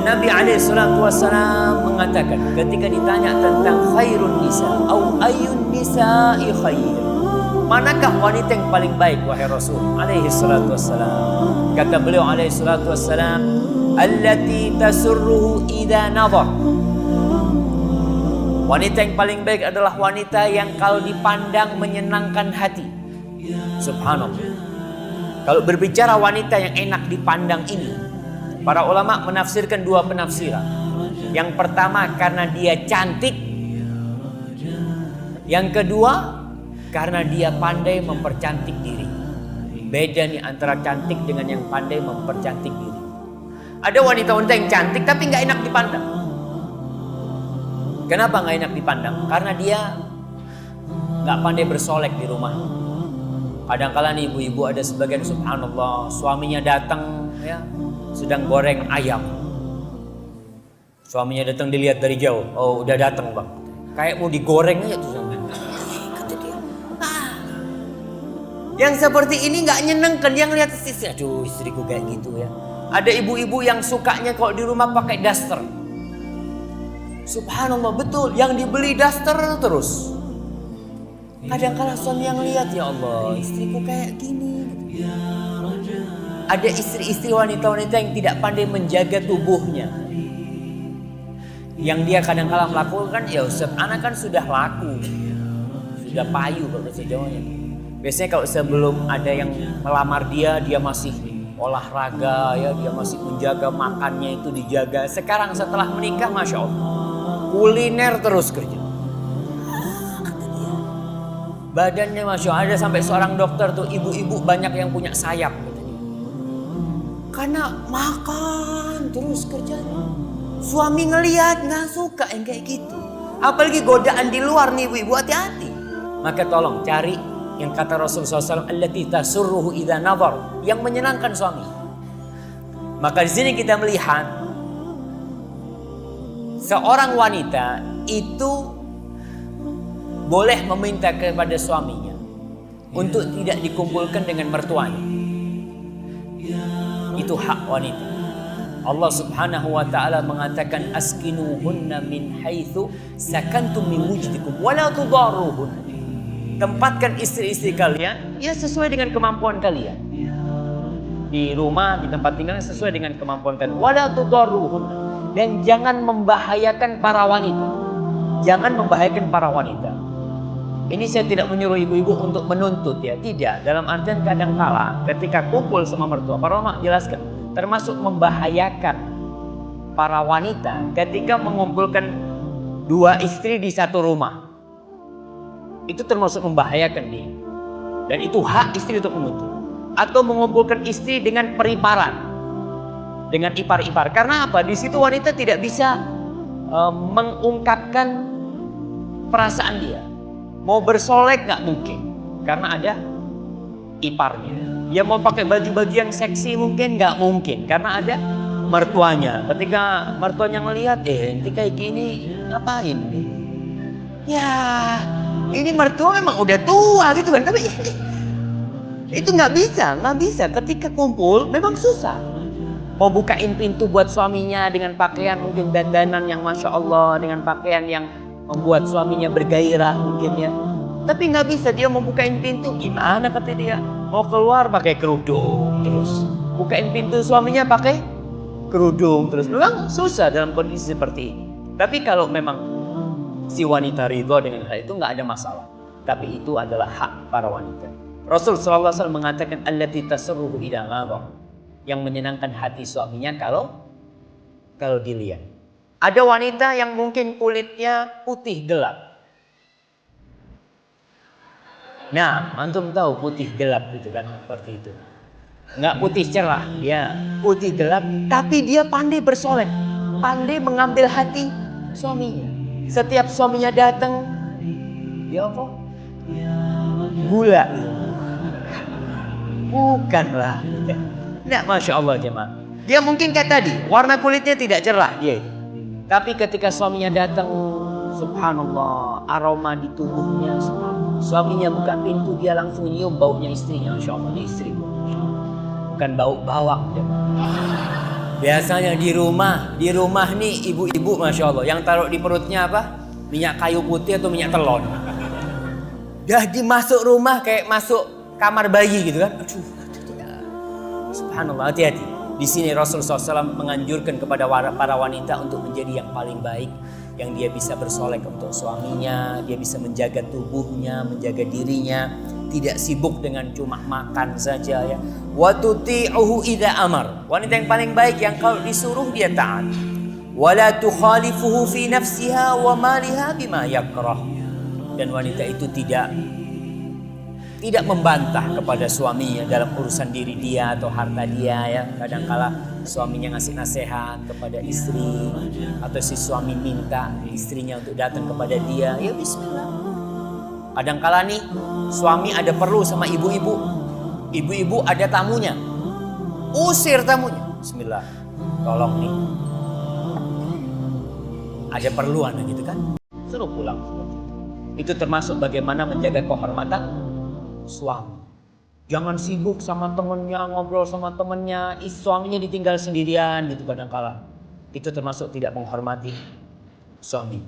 Nabi SAW mengatakan ketika ditanya tentang khairun nisa au ayun nisa'i khair, manakah wanita yang paling baik wahai Rasul SAW? Kata beliau SAW, allati tasurruhu idza nadhar. Wanita yang paling baik adalah wanita yang kalau dipandang menyenangkan hati. Subhanallah. Kalau berbicara wanita yang enak dipandang ini, para ulama menafsirkan dua penafsiran. Yang pertama karena dia cantik. Yang kedua karena dia pandai mempercantik diri. Beda nih antara cantik dengan yang pandai mempercantik diri. Ada wanita-wanita yang cantik tapi gak enak dipandang. Kenapa gak enak dipandang? Karena dia gak pandai bersolek di rumah. Kadang-kala nih ibu-ibu ada sebagian subhanallah, suaminya datang ya, sedang goreng ayam. Suaminya datang dilihat dari jauh, oh udah datang bang. Kayak mau digoreng aja tuh sama. Kata dia. Yang seperti ini nggak nyenengkan, yang lihat istri, aduh istriku kayak gitu ya. Ada ibu-ibu yang sukanya kalau di rumah pakai daster. Subhanallah betul, yang dibeli daster terus. Kadang-kala suami yang lihat, ya Allah istriku kayak gini. Ada istri-istri wanita-wanita yang tidak pandai menjaga tubuhnya. Yang dia kadang-kala melakukan, ya Ustaz, anak kan sudah laku, sudah payu kalau bahasa Jawanya. Biasanya kalau sebelum ada yang melamar dia masih olahraga ya, dia masih menjaga makannya itu dijaga. Sekarang setelah menikah, Masya Allah, kuliner terus kerja. Badannya Masya Allah, ada sampai seorang dokter tuh, ibu-ibu banyak yang punya sayap katanya. Karena makan terus kerjanya. Suami ngelihat nggak suka yang kayak gitu. Apalagi godaan di luar nih ibu-ibu, hati-hati. Maka tolong cari yang kata Rasulullah SAW, allati tasurruhu idza nadhar, yang menyenangkan suami. Maka di sini kita melihat seorang wanita itu boleh meminta kepada suaminya untuk tidak dikumpulkan dengan mertuanya. Itu hak wanita. Allah Subhanahu wa taala mengatakan askinuhunna min haitsu sakantum min wujdikum wa la tudarruhun. Tempatkan istri-istri kalian ya sesuai dengan kemampuan kalian. Di rumah, di tempat tinggal sesuai dengan kemampuan kalian. Wa la tudarruhun. Dan jangan membahayakan para wanita. Jangan membahayakan para wanita. Ini saya tidak menyuruh ibu-ibu untuk menuntut ya, tidak. Dalam artian kadang-kala ketika kumpul sama mertua, para ulama jelaskan, termasuk membahayakan para wanita ketika mengumpulkan dua istri di satu rumah. Itu termasuk membahayakan dia. Dan itu hak istri untuk menuntut. Atau mengumpulkan istri dengan periparan, dengan ipar-ipar. Karena apa? Di situ wanita tidak bisa mengungkapkan perasaan dia. Mau bersolek nggak mungkin, karena ada iparnya. Dia mau pakai baju-baju yang seksi mungkin nggak mungkin, karena ada mertuanya. Ketika mertuanya melihat, nanti kayak gini ngapain? Ya, ini mertua memang udah tua gitu kan, tapi itu nggak bisa. Ketika kumpul memang susah. Mau bukain pintu buat suaminya dengan pakaian mungkin dandanan yang Masya Allah, dengan pakaian yang membuat suaminya bergairah mungkin ya. Tapi nggak bisa, dia mau bukain pintu gimana kata dia. Mau keluar pakai kerudung terus. Bukain pintu suaminya pakai kerudung terus. Memang susah dalam kondisi seperti ini. Tapi kalau memang si wanita ridho dengan hal itu nggak ada masalah. Tapi itu adalah hak para wanita. Rasul SAW mengatakan allati tasurruhu idza ghadha, yang menyenangkan hati suaminya kalau dilihat. Ada wanita yang mungkin kulitnya putih gelap. Nah, antum tahu putih gelap itu kan seperti itu. Nggak putih cerah, dia putih gelap, tapi dia pandai bersolek, pandai mengambil hati suaminya. Setiap suaminya datang, dia apa? Gula. Bukanlah. Nah, Masya Allah jemaah. Dia mungkin kayak tadi, warna kulitnya tidak cerah dia. Tapi ketika suaminya datang, subhanallah, aroma di tubuhnya, suaminya buka pintu, dia langsung nyium baunya istrinya. Masya Allah, istri. Bukan bau bawang. Biasanya di rumah nih ibu-ibu Masya Allah yang taruh di perutnya apa? Minyak kayu putih atau minyak telon. Dah dimasuk rumah kayak masuk kamar bayi gitu kan. Aduh, subhanallah, hati-hati. Di sini Rasulullah SAW menganjurkan kepada para wanita untuk menjadi yang paling baik, yang dia bisa bersolek untuk suaminya, dia bisa menjaga tubuhnya, menjaga dirinya, tidak sibuk dengan cuma makan saja ya. Wa tuti'uhu idza amar. Wanita yang paling baik yang kalau disuruh dia taat. Wala tukhalifuhu fi nafsiha wa maliha bima yakrah. Dan wanita itu tidak membantah kepada suaminya dalam urusan diri dia atau harta dia ya. Kadangkala suaminya ngasih nasihat kepada istri atau si suami minta istrinya untuk datang kepada dia, ya bismillah. Kadangkala nih suami ada perlu sama ibu-ibu ada tamunya, usir tamunya, bismillah, tolong nih ada perluan gitu kan, suruh pulang. Itu termasuk bagaimana menjaga kehormatan suami. Jangan sibuk sama temennya, ngobrol sama temennya, suaminya ditinggal sendirian gitu kadangkala. Itu termasuk tidak menghormati suami.